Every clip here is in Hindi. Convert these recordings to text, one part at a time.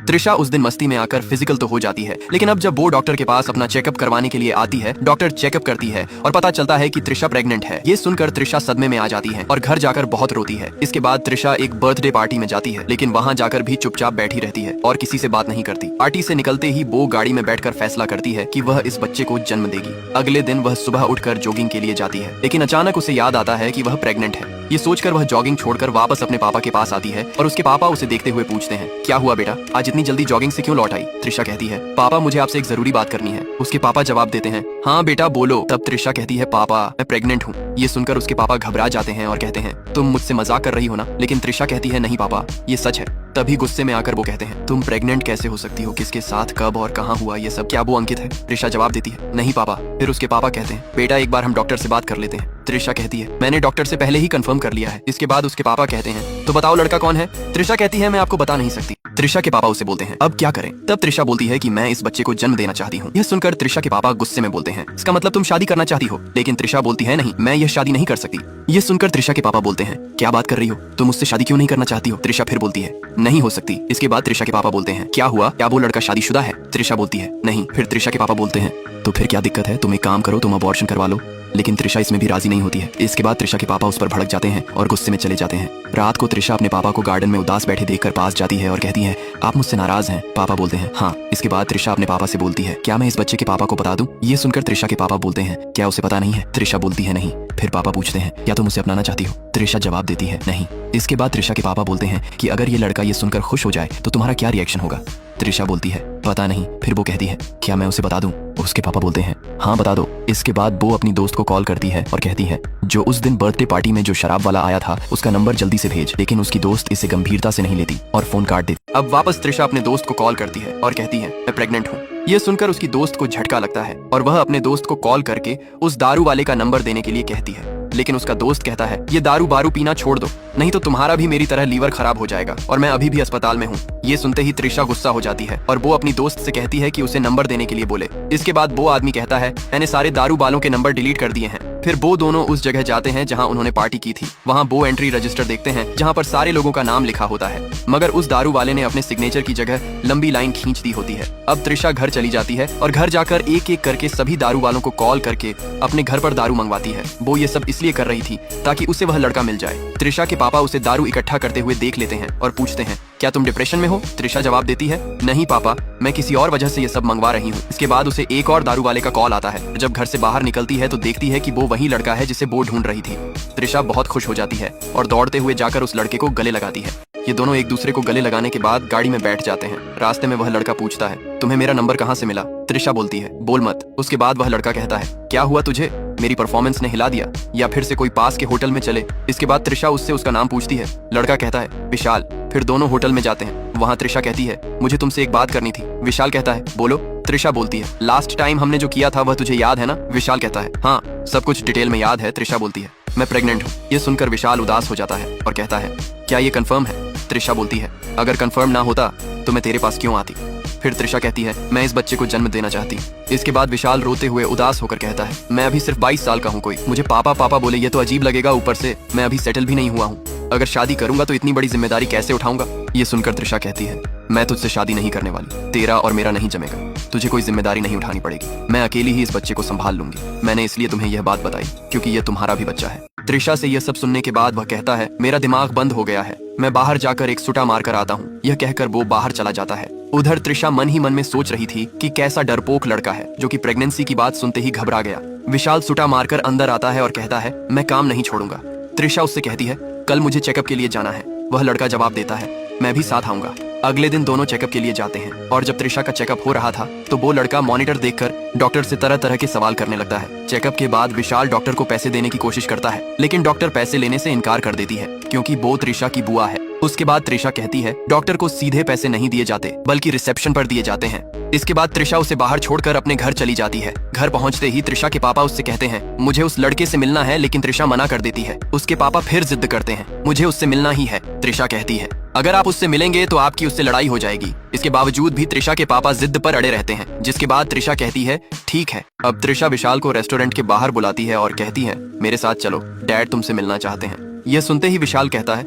त्रिशा उस दिन मस्ती में आकर फिजिकल तो हो जाती है, लेकिन अब जब वो डॉक्टर के पास अपना चेकअप करवाने के लिए आती है, डॉक्टर चेकअप करती है और पता चलता है कि त्रिशा प्रेग्नेंट है। ये सुनकर त्रिशा सदमे में आ जाती है और घर जाकर बहुत रोती है। इसके बाद त्रिशा एक बर्थडे पार्टी में जाती है, लेकिन वहाँ जाकर भी चुपचाप बैठी रहती है और किसी से बात नहीं करती। पार्टी से निकलते ही वो गाड़ी में बैठकर फैसला करती है कि वह इस बच्चे को जन्म देगी। अगले दिन वह सुबह उठकर जॉगिंग के लिए जाती है, लेकिन अचानक उसे याद आता है कि वह प्रेग्नेंट है। ये सोचकर वह जॉगिंग छोड़कर वापस अपने पापा के पास आती है और उसके पापा उसे देखते हुए पूछते हैं, क्या हुआ बेटा, आज इतनी जल्दी जॉगिंग से क्यों लौट आई? त्रिशा कहती है, पापा मुझे आपसे एक जरूरी बात करनी है। उसके पापा जवाब देते हैं, हाँ बेटा बोलो। तब त्रिशा कहती है, पापा मैं प्रेग्नेंट हूँ। ये सुनकर उसके पापा घबरा जाते हैं और कहते हैं, तुम मुझसे मजाक कर रही हो ना? लेकिन त्रिशा कहती है, नहीं पापा ये सच है। तभी गुस्से में आकर वो कहते हैं, तुम प्रेग्नेंट कैसे हो सकती हो? किसके साथ, कब और कहाँ हुआ ये सब? क्या वो अंकित है? त्रिशा जवाब देती है, नहीं पापा। फिर उसके पापा कहते हैं, बेटा एक बार हम डॉक्टर से बात कर लेते हैं। त्रिशा कहती है, मैंने डॉक्टर से पहले ही कंफर्म कर लिया है। इसके बाद उसके पापा कहते हैं, तो बताओ लड़का कौन है? त्रिशा कहती है, मैं आपको बता नहीं सकती। त्रिशा के पापा उसे बोलते हैं, अब क्या करें? तब त्रिशा बोलती है कि मैं इस बच्चे को जन्म देना चाहती हूँ। यह सुनकर त्रिशा के पापा गुस्से में बोलते हैं, इसका मतलब तुम शादी करना चाहती हो? लेकिन त्रिशा बोलती है, नहीं मैं यह शादी नहीं कर सकती। यह सुनकर त्रिशा के पापा बोलते हैं, क्या बात कर रही हो? तुम मुझसे शादी क्यों नहीं करना चाहती हो? त्रिशा फिर बोलती है, नहीं हो सकती। इसके बाद त्रिशा के पापा बोलते हैं, क्या हुआ, क्या वो लड़का शादीशुदा है? त्रिशा बोलती है, नहीं। फिर त्रिशा के पापा बोलते हैं, तो फिर क्या दिक्कत है? तुम एक काम करो, तुम अबॉर्शन करवा लो। लेकिन त्रिशा इसमें भी राजी नहीं होती है। इसके बाद त्रिशा के पापा उस पर भड़क जाते हैं और गुस्से में चले जाते हैं। रात को त्रिशा अपने पापा को गार्डन में उदास बैठे देखकर पास जाती है और कहती है, आप मुझसे नाराज हैं? पापा बोलते हैं, हाँ। इसके बाद त्रिशा अपने पापा से बोलती है, क्या मैं इस बच्चे के पापा को बता दूं? ये सुनकर त्रिशा के पापा बोलते हैं, क्या उसे पता नहीं है? त्रिशा बोलती है, नहीं। फिर पापा पूछते हैं, क्या तुम उसे अपनाना चाहती हो? त्रिशा जवाब देती है, नहीं। इसके बाद त्रिशा के पापा बोलते हैं कि अगर ये लड़का ये सुनकर खुश हो जाए तो तुम्हारा क्या रिएक्शन होगा? त्रिशा बोलती है, पता नहीं। फिर वो कहती है, क्या मैं उसे बता दूं? उसके पापा बोलते हैं, हाँ बता दो। इसके बाद वो अपनी दोस्त को कॉल करती है और कहती है, जो उस दिन बर्थडे पार्टी में जो शराब वाला आया था उसका नंबर जल्दी से भेज। लेकिन उसकी दोस्त इसे गंभीरता से नहीं लेती और फोन काट देती। अब वापस त्रिशा अपने दोस्त को कॉल करती है और कहती है, मैं प्रेग्नेंट हूँ। यह सुनकर उसकी दोस्त को झटका लगता है और वह अपने दोस्त को कॉल करके उस दारू वाले का नंबर देने के लिए कहती है। लेकिन उसका दोस्त कहता है, ये दारू बारू पीना छोड़ दो, नहीं तो तुम्हारा भी मेरी तरह लीवर खराब हो जाएगा और मैं अभी भी अस्पताल में हूँ। ये सुनते ही त्रिशा गुस्सा हो जाती है और वो अपनी दोस्त से कहती है कि उसे नंबर देने के लिए बोले। इसके बाद वो आदमी कहता है, मैंने सारे दारू वालों के नंबर डिलीट कर दिए हैं। फिर वो दोनों उस जगह जाते हैं जहां उन्होंने पार्टी की थी। वहां वो एंट्री रजिस्टर देखते हैं जहां पर सारे लोगों का नाम लिखा होता है, मगर उस दारू वाले ने अपने सिग्नेचर की जगह लंबी लाइन खींच दी होती है। अब त्रिशा घर चली जाती है और घर जाकर एक एक करके सभी दारू वालों को कॉल करके अपने घर पर दारू मंगवाती है। वो ये सब इसलिए कर रही थी ताकि उसे वह लड़का मिल जाए। त्रिशा के पापा उसे दारू इकट्ठा करते हुए देख लेते हैं और पूछते हैं, क्या तुम डिप्रेशन में हो? त्रिशा जवाब देती है, नहीं पापा, मैं किसी और वजह से ये सब मंगवा रही हूँ। इसके बाद उसे एक और दारू वाले का कॉल आता है। जब घर से बाहर निकलती है तो देखती है कि वो वही लड़का है जिसे वो ढूंढ रही थी। त्रिशा बहुत खुश हो जाती है और दौड़ते हुए जाकर उस लड़के को गले लगाती है। ये दोनों एक दूसरे को गले लगाने के बाद गाड़ी में बैठ जाते हैं। रास्ते में वह लड़का पूछता है, तुम्हें मेरा नंबर कहाँ से मिला? त्रिशा बोलती है, बोल मत। उसके बाद वह लड़का कहता है, क्या हुआ तुझे? मेरी परफॉर्मेंस ने हिला दिया या फिर से कोई पास के होटल में चले? इसके बाद त्रिशा उससे उसका नाम पूछती है। लड़का कहता है, विशाल। फिर दोनों होटल में जाते हैं। वहाँ त्रिशा कहती है, मुझे तुमसे एक बात करनी थी। विशाल कहता है, बोलो। त्रिशा बोलती है, लास्ट टाइम हमने जो किया था वह तुझे याद है ना? विशाल कहता है, हाँ सब कुछ डिटेल में याद है। त्रिशा बोलती है, मैं प्रेग्नेंट हूँ। ये सुनकर विशाल उदास हो जाता है और कहता है, क्या ये कंफर्म है? त्रिशा बोलती है, अगर कंफर्म ना होता तो मैं तेरे पास क्यों आती? फिर त्रिशा कहती है, मैं इस बच्चे को जन्म देना चाहती। इसके बाद विशाल रोते हुए उदास होकर कहता है, मैं अभी सिर्फ 22 साल का हूँ, कोई मुझे पापा पापा बोले ये तो अजीब लगेगा। ऊपर से मैं अभी सेटल भी नहीं हुआ हूँ। अगर शादी करूंगा तो इतनी बड़ी जिम्मेदारी कैसे उठाऊंगा? ये सुनकर त्रिशा कहती है, मैं तुझसे शादी नहीं करने वाली। तेरा और मेरा नहीं जमेगा। तुझे कोई जिम्मेदारी नहीं उठानी पड़ेगी। मैं अकेली ही इस बच्चे को संभाल लूंगी। मैंने इसलिए तुम्हें यह बात बताई क्योंकि यह तुम्हारा भी बच्चा है। त्रिशा से यह सब सुनने के बाद वह कहता है, मेरा दिमाग बंद हो गया है, मैं बाहर जाकर एक सुटा मार कर आता हूँ। यह कहकर वो बाहर चला जाता है। उधर त्रिशा मन ही मन में सोच रही थी कि कैसा डरपोक लड़का है जो कि प्रेगनेंसी की बात सुनते ही घबरा गया। विशाल सुटा मारकर अंदर आता है और कहता है, मैं काम नहीं छोड़ूंगा। त्रिशा उससे कहती है, कल मुझे चेकअप के लिए जाना है। वह लड़का जवाब देता है, मैं भी साथ आऊंगा। अगले दिन दोनों चेकअप के लिए जाते हैं और जब त्रिशा का चेकअप हो रहा था तो वो लड़का मॉनिटर देखकर डॉक्टर से तरह तरह के सवाल करने लगता है। चेकअप के बाद विशाल डॉक्टर को पैसे देने की कोशिश करता है, लेकिन डॉक्टर पैसे लेने से इनकार कर देती है क्योंकि वो त्रिशा की बुआ है। उसके बाद त्रिशा कहती है, डॉक्टर को सीधे पैसे नहीं दिए जाते बल्कि रिसेप्शन पर दिए जाते हैं। इसके बाद त्रिशा उसे बाहर छोड़कर अपने घर चली जाती है। घर पहुंचते ही त्रिशा के पापा उससे कहते हैं, मुझे उस लड़के से मिलना है, लेकिन त्रिशा मना कर देती है। उसके पापा फिर जिद करते हैं, मुझे उससे मिलना ही है। त्रिशा कहती है, अगर आप उससे मिलेंगे तो आपकी उससे लड़ाई हो जाएगी। इसके बावजूद भी त्रिशा के पापा जिद पर अड़े रहते हैं, जिसके बाद त्रिशा कहती है, ठीक है। अब त्रिशा विशाल को रेस्टोरेंट के बाहर बुलाती है और कहती है, मेरे साथ चलो, डैड तुमसे मिलना चाहते हैं। यह सुनते ही विशाल कहता है,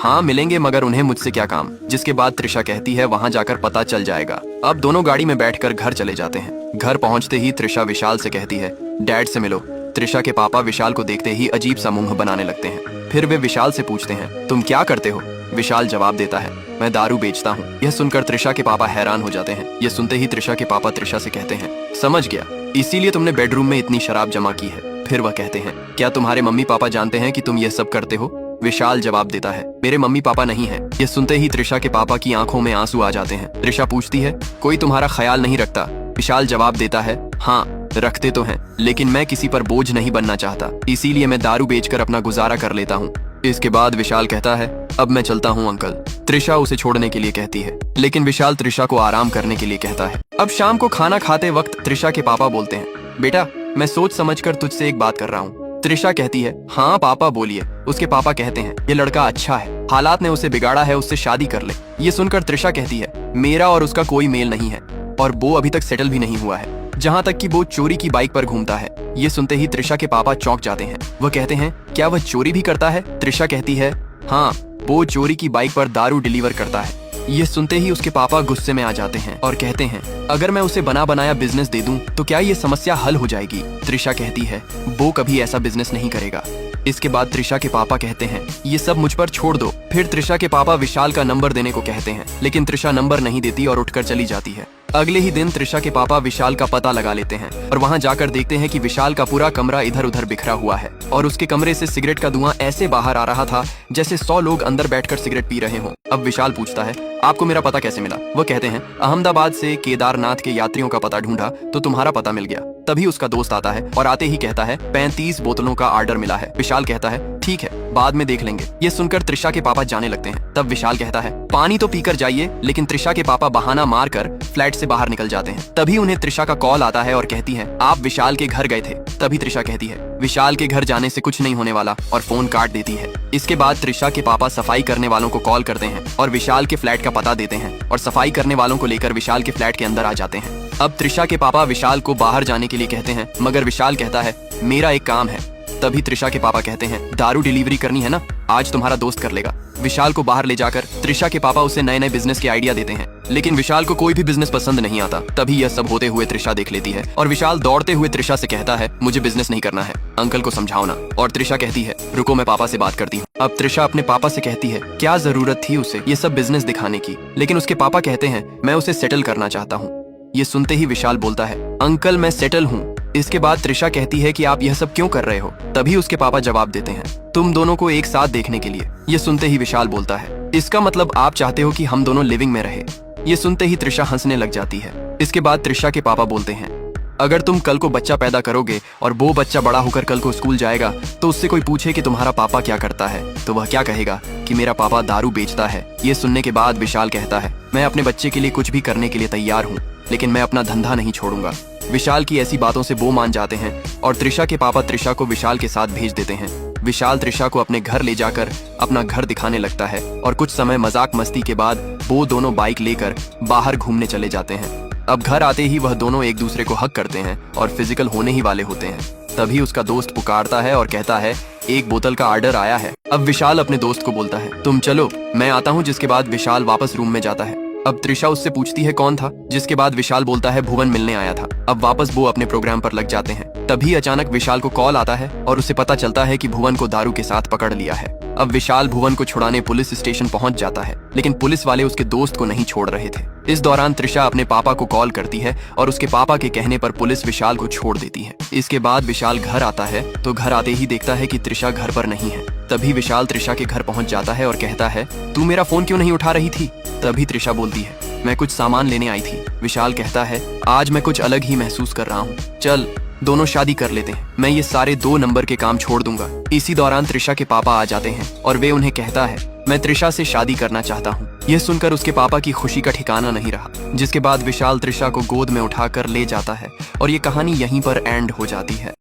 हाँ मिलेंगे, मगर उन्हें मुझसे क्या काम। जिसके बाद त्रिशा कहती है वहाँ जाकर पता चल जाएगा। अब दोनों गाड़ी में बैठकर घर चले जाते हैं। घर पहुँचते ही त्रिशा विशाल से कहती है डैड से मिलो। त्रिशा के पापा विशाल को देखते ही अजीब सा मुंह बनाने लगते हैं। फिर वे विशाल से पूछते हैं तुम क्या करते हो। विशाल जवाब देता है मैं दारू बेचता हूँ। यह सुनकर त्रिशा के पापा हैरान हो जाते हैं। यह सुनते ही त्रिशा के पापा त्रिशा से कहते हैं समझ गया, इसीलिए तुमने बेडरूम में इतनी शराब जमा की है। फिर वह कहते हैं क्या तुम्हारे मम्मी पापा जानते हैं कि तुम यह सब करते हो। विशाल जवाब देता है मेरे मम्मी पापा नहीं हैं। यह सुनते ही त्रिशा के पापा की आंखों में आंसू आ जाते हैं। त्रिशा पूछती है कोई तुम्हारा ख्याल नहीं रखता। विशाल जवाब देता है हाँ रखते तो हैं, लेकिन मैं किसी पर बोझ नहीं बनना चाहता, इसीलिए मैं दारू बेचकर अपना गुजारा कर लेता हूँ। इसके बाद विशाल कहता है अब मैं चलता हूँ अंकल। त्रिशा उसे छोड़ने के लिए कहती है, लेकिन विशाल त्रिशा को आराम करने के लिए कहता है। अब शाम को खाना खाते वक्त त्रिशा के पापा बोलते हैं बेटा मैं सोच समझकर तुझसे एक बात कर रहा हूँ। त्रिशा कहती है हाँ पापा बोलिए। उसके पापा कहते हैं ये लड़का अच्छा है, हालात ने उसे बिगाड़ा है, उससे शादी कर ले। ये सुनकर त्रिशा कहती है मेरा और उसका कोई मेल नहीं है और वो अभी तक सेटल भी नहीं हुआ है, जहाँ तक कि वो चोरी की बाइक पर घूमता है। ये सुनते ही त्रिशा के पापा चौंक जाते हैं। वह कहते हैं क्या वह चोरी भी करता है। त्रिशा कहती है हाँ वो चोरी की बाइक पर दारू डिलीवर करता है। ये सुनते ही उसके पापा गुस्से में आ जाते हैं और कहते हैं अगर मैं उसे बना बनाया बिजनेस दे दूं तो क्या ये समस्या हल हो जाएगी। त्रिशा कहती है वो कभी ऐसा बिजनेस नहीं करेगा। इसके बाद त्रिशा के पापा कहते हैं ये सब मुझ पर छोड़ दो। फिर त्रिशा के पापा विशाल का नंबर देने को कहते हैं, लेकिन त्रिशा नंबर नहीं देती और उठकर चली जाती है। अगले ही दिन त्रिशा के पापा विशाल का पता लगा लेते हैं और वहां जाकर देखते हैं कि विशाल का पूरा कमरा इधर उधर बिखरा हुआ है और उसके कमरे से सिगरेट का धुआं ऐसे बाहर आ रहा था जैसे 100 लोग अंदर बैठकर सिगरेट पी रहे हों। अब विशाल पूछता है आपको मेरा पता कैसे मिला। वो कहते हैं अहमदाबाद से केदारनाथ के यात्रियों का पता ढूंढा तो तुम्हारा पता मिल गया। तभी उसका दोस्त आता है और आते ही कहता है 35 बोतलों का ऑर्डर मिला है। विशाल कहता है ठीक है बाद में देख लेंगे। ये सुनकर त्रिशा के पापा जाने लगते हैं। तब विशाल कहता है पानी तो पीकर जाइए, लेकिन त्रिशा के पापा बहाना मारकर फ्लैट से बाहर निकल जाते हैं। तभी उन्हें त्रिशा का कॉल आता है और कहती है आप विशाल के घर गए थे। तभी त्रिशा कहती है विशाल के घर जाने से कुछ नहीं होने वाला और फोन काट देती है। इसके बाद त्रिशा के पापा सफाई करने वालों को कॉल करते हैं और विशाल के फ्लैट का पता देते हैं और सफाई करने वालों को लेकर विशाल के फ्लैट के अंदर आ जाते हैं। अब त्रिशा के पापा विशाल को बाहर जाने के लिए कहते हैं, मगर विशाल कहता है मेरा एक काम है। तभी त्रिशा के पापा कहते हैं दारू डिलीवरी करनी है ना, आज तुम्हारा दोस्त कर लेगा। विशाल को बाहर ले जाकर त्रिशा के पापा उसे नए नए बिजनेस के आइडिया देते हैं, लेकिन विशाल को कोई भी बिजनेस पसंद नहीं आता। तभी यह सब होते हुए त्रिशा देख लेती है और विशाल दौड़ते हुए त्रिशा से कहता है मुझे बिजनेस नहीं करना है, अंकल को समझाओ ना। और त्रिशा कहती है रुको मैं पापा से बात करती हूँ। अब त्रिशा अपने पापा से कहती है क्या जरूरत थी उसे ये सब बिजनेस दिखाने की, लेकिन उसके पापा कहते हैं मैं उसे सेटल करना चाहता हूँ। ये सुनते ही विशाल बोलता है अंकल मैं सेटल हूँ। इसके बाद त्रिशा कहती है कि आप यह सब क्यों कर रहे हो। तभी उसके पापा जवाब देते हैं तुम दोनों को एक साथ देखने के लिए। ये सुनते ही विशाल बोलता है इसका मतलब आप चाहते हो कि हम दोनों लिविंग में रहे। ये सुनते ही त्रिशा हंसने लग जाती है। इसके बाद त्रिशा के पापा बोलते हैं अगर तुम कल को बच्चा पैदा करोगे और वो बच्चा बड़ा होकर कल को स्कूल जाएगा तो उससे कोई पूछे कि तुम्हारा पापा क्या करता है तो वह क्या कहेगा कि मेरा पापा दारू बेचता है। ये सुनने के बाद विशाल कहता है मैं अपने बच्चे के लिए कुछ भी करने के लिए तैयार हूँ, लेकिन मैं अपना धंधा नहीं छोड़ूंगा। विशाल की ऐसी बातों से वो मान जाते हैं और त्रिशा के पापा त्रिशा को विशाल के साथ भेज देते हैं। विशाल त्रिशा को अपने घर ले जाकर अपना घर दिखाने लगता है और कुछ समय मजाक मस्ती के बाद वो दोनों बाइक लेकर बाहर घूमने चले जाते हैं। अब घर आते ही वह दोनों एक दूसरे को हग करते हैं और फिजिकल होने ही वाले होते हैं। तभी उसका दोस्त पुकारता है और कहता है 1 बोतल का ऑर्डर आया है। अब विशाल अपने दोस्त को बोलता है तुम चलो मैं आता हूँ। जिसके बाद विशाल वापस रूम में जाता है। अब त्रिशा उससे पूछती है कौन था, जिसके बाद विशाल बोलता है भुवन मिलने आया था। अब वापस वो अपने प्रोग्राम पर लग जाते हैं। तभी अचानक विशाल को कॉल आता है और उसे पता चलता है कि भुवन को दारू के साथ पकड़ लिया है। अब विशाल भुवन को छुड़ाने पुलिस स्टेशन पहुंच जाता है, लेकिन पुलिस वाले उसके दोस्त को नहीं छोड़ रहे थे। इस दौरान त्रिशा अपने पापा को कॉल करती है और उसके पापा के कहने पर पुलिस विशाल को छोड़ देती है। इसके बाद विशाल घर आता है तो घर आते ही देखता है कि त्रिशा घर पर नहीं है। तभी विशाल त्रिशा के घर पहुंच जाता है और कहता है तू मेरा फोन क्यों नहीं उठा रही थी। तभी त्रिशा बोलती है मैं कुछ सामान लेने आई थी। विशाल कहता है आज मैं कुछ अलग ही महसूस कर रहा हूँ, चल दोनों शादी कर लेते हैं, मैं ये सारे 2 नंबर के काम छोड़ दूंगा। इसी दौरान त्रिशा के पापा आ जाते हैं और वे उन्हें कहता है मैं त्रिशा से शादी करना चाहता हूँ। यह सुनकर उसके पापा की खुशी का ठिकाना नहीं रहा, जिसके बाद विशाल त्रिशा को गोद में उठाकर ले जाता है और ये कहानी यहीं पर एंड हो जाती है।